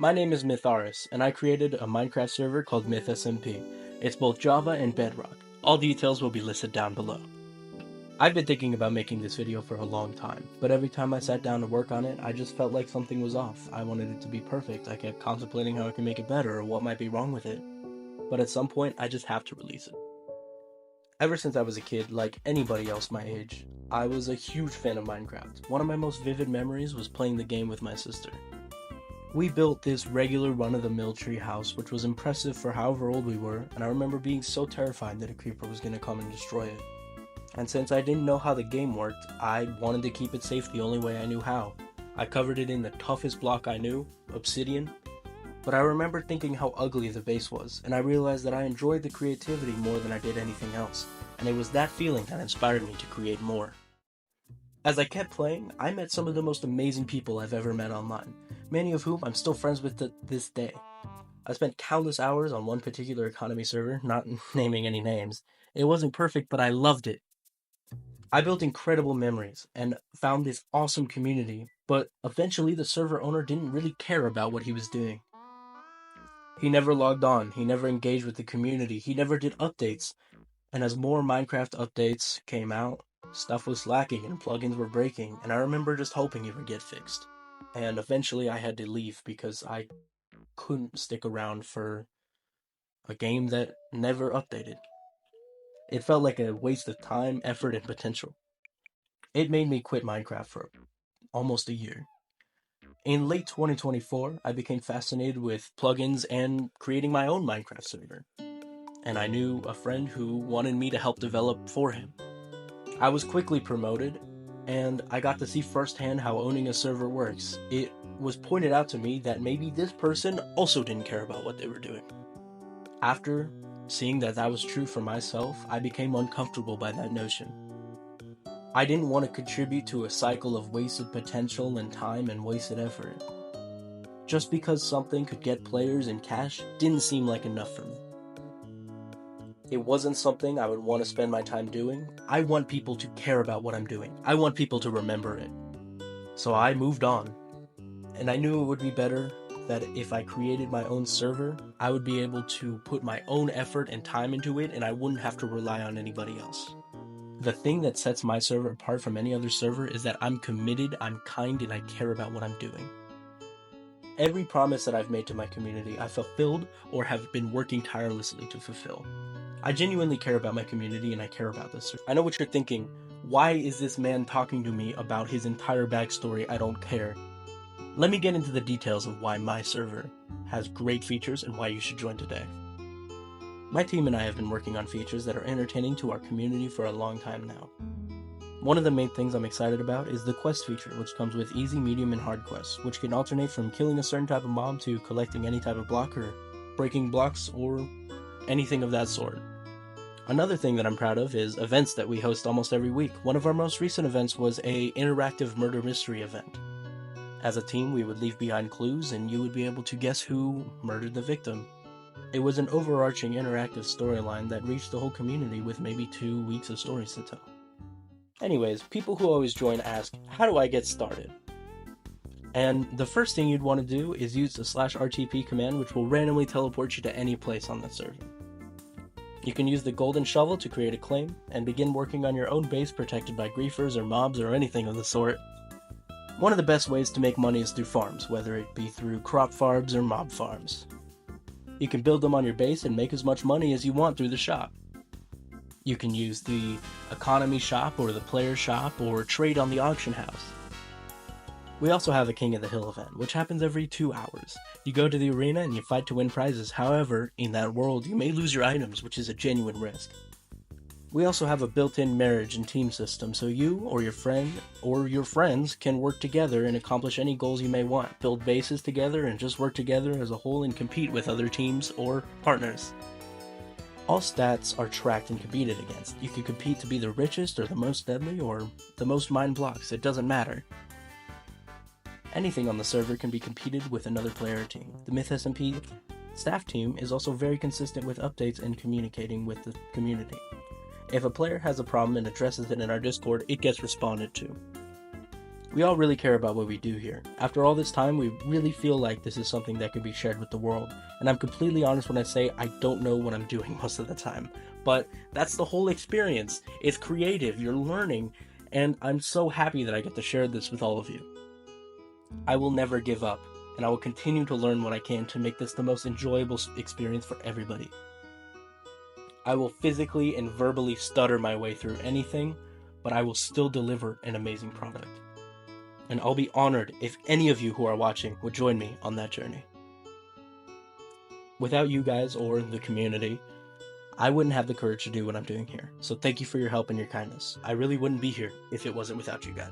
My name is Mytharis, and I created a Minecraft server called MythSMP. It's both Java and Bedrock. All details will be listed down below. I've been thinking about making this video for a long time, but every time I sat down to work on it, I just felt like something was off. I wanted it to be perfect. I kept contemplating how I could make it better or what might be wrong with it. But at some point, I just have to release it. Ever since I was a kid, like anybody else my age, I was a huge fan of Minecraft. One of my most vivid memories was playing the game with my sister. We built this regular run-of-the-mill tree house, which was impressive for however old we were, and I remember being so terrified that a creeper was going to come and destroy it. And since I didn't know how the game worked, I wanted to keep it safe the only way I knew how. I covered it in the toughest block I knew, obsidian, but I remember thinking how ugly the base was, and I realized that I enjoyed the creativity more than I did anything else, and it was that feeling that inspired me to create more. As I kept playing, I met some of the most amazing people I've ever met online, many of whom I'm still friends with to this day. I spent countless hours on one particular economy server, not naming any names. It wasn't perfect, but I loved it. I built incredible memories and found this awesome community, but eventually the server owner didn't really care about what he was doing. He never logged on, he never engaged with the community, he never did updates, and as more Minecraft updates came out, stuff was slacking and plugins were breaking, and I remember just hoping it would get fixed. And eventually I had to leave because I couldn't stick around for a game that never updated. It felt like a waste of time, effort, and potential. It made me quit Minecraft for almost a year. In late 2024, I became fascinated with plugins and creating my own Minecraft server. And I knew a friend who wanted me to help develop for him. I was quickly promoted, and I got to see firsthand how owning a server works. It was pointed out to me that maybe this person also didn't care about what they were doing. After seeing that that was true for myself, I became uncomfortable by that notion. I didn't want to contribute to a cycle of wasted potential and time and wasted effort. Just because something could get players and cash didn't seem like enough for me. It wasn't something I would want to spend my time doing. I want people to care about what I'm doing. I want people to remember it. So I moved on. And I knew it would be better that if I created my own server, I would be able to put my own effort and time into it, and I wouldn't have to rely on anybody else. The thing that sets my server apart from any other server is that I'm committed, I'm kind, and I care about what I'm doing. Every promise that I've made to my community, I've fulfilled or have been working tirelessly to fulfill. I genuinely care about my community and I care about this. I know what you're thinking. Why is this man talking to me about his entire backstory? I don't care. Let me get into the details of why my server has great features and why you should join today. My team and I have been working on features that are entertaining to our community for a long time now. One of the main things I'm excited about is the quest feature, which comes with easy, medium, and hard quests, which can alternate from killing a certain type of mob to collecting any type of block or breaking blocks or anything of that sort. Another thing that I'm proud of is events that we host almost every week. One of our most recent events was an interactive murder mystery event. As a team, we would leave behind clues and you would be able to guess who murdered the victim. It was an overarching interactive storyline that reached the whole community with maybe 2 weeks of stories to tell. Anyways, people who always join ask, how do I get started? And the first thing you'd want to do is use the /RTP command, which will randomly teleport you to any place on the server. You can use the golden shovel to create a claim and begin working on your own base protected by griefers or mobs or anything of the sort. One of the best ways to make money is through farms, whether it be through crop farms or mob farms. You can build them on your base and make as much money as you want through the shop. You can use the economy shop or the player shop or trade on the auction house. We also have a King of the Hill event, which happens every 2 hours. You go to the arena and you fight to win prizes. However, in that world, you may lose your items, which is a genuine risk. We also have a built-in marriage and team system, so you or your friend or your friends can work together and accomplish any goals you may want, build bases together, and just work together as a whole and compete with other teams or partners. All stats are tracked and competed against. You can compete to be the richest or the most deadly or the most mined blocks, it doesn't matter. Anything on the server can be competed with another player or team. The MythSMP staff team is also very consistent with updates and communicating with the community. If a player has a problem and addresses it in our Discord, it gets responded to. We all really care about what we do here. After all this time, we really feel like this is something that can be shared with the world. And I'm completely honest when I say I don't know what I'm doing most of the time. But that's the whole experience. It's creative, you're learning, and I'm so happy that I get to share this with all of you. I will never give up, and I will continue to learn what I can to make this the most enjoyable experience for everybody. I will physically and verbally stutter my way through anything, but I will still deliver an amazing product. And I'll be honored if any of you who are watching would join me on that journey. Without you guys or the community, I wouldn't have the courage to do what I'm doing here. So thank you for your help and your kindness. I really wouldn't be here if it wasn't without you guys.